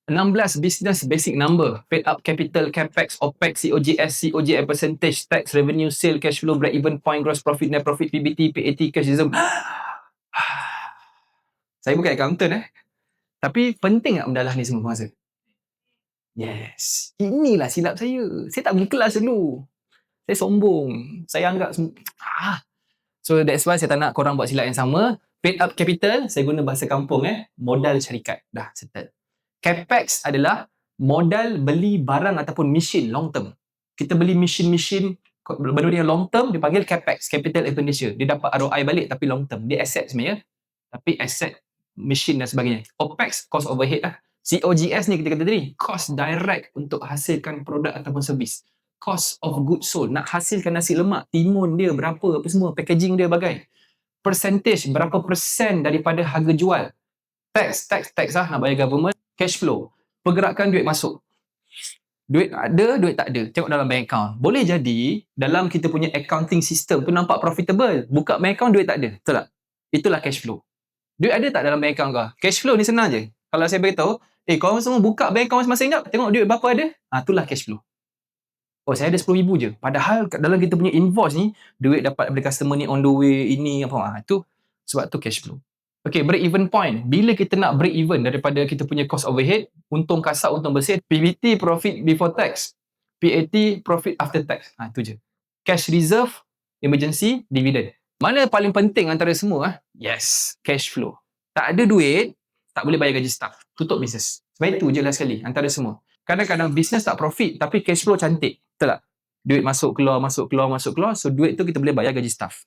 16 business basic number, paid up capital, capex, opex, COGS, COGM percentage, tax, revenue, sale, cash flow, break even point, gross profit, net profit, PBT, PAT, cash reserve. Saya bukan accountant tapi penting tak mendalah ni semua masa? Yes. Inilah silap saya. Saya tak pergi kelas dulu. Saya sombong. Saya anggap So that's why saya tak nak korang buat silap yang sama. Paid up capital, saya guna bahasa kampung modal syarikat. Dah settle. Capex adalah modal beli barang ataupun mesin long term. Kita beli mesin-mesin benda yang long term, dia panggil capex, capital expenditure. Dia dapat ROI balik tapi long term. Dia asset sebenarnya. Tapi asset mesin dan sebagainya. Opex, cost overhead lah. COGS ni kita kata tadi, cost direct untuk hasilkan produk ataupun servis. Cost of goods sold, nak hasilkan nasi lemak, timun dia berapa, apa semua, packaging dia bagai. Percentage, berapa persen daripada harga jual. Tax lah, nak bayar government. Cash flow, pergerakan duit masuk. Duit ada, duit tak ada. Tengok dalam bank account. Boleh jadi, dalam kita punya accounting system tu nampak profitable. Buka bank account, duit tak ada. Betul tak? Itulah cash flow. Duit ada tak dalam bank account kau? Cash flow ni senang je. Kalau saya beritahu, korang semua buka bank account masing-masing jap, tengok duit berapa ada. Itulah cash flow. Oh, saya ada 10,000 je. Padahal dalam kita punya invoice ni, duit dapat daripada customer ni on the way, ini apa. Itu sebab tu cash flow. Okay, break even point. Bila kita nak break even daripada kita punya cost overhead, untung kasar, untung bersih, PBT, profit before tax. PAT, profit after tax. Itu je. Cash reserve, emergency, dividend. Mana paling penting antara semua? Yes, cash flow. Tak ada duit, tak boleh bayar gaji staff. Tutup bisnes. Sebab itu je lah sekali antara semua. Kadang-kadang bisnes tak profit tapi cash flow cantik. Betul tak? Duit masuk keluar. So duit tu kita boleh bayar gaji staff.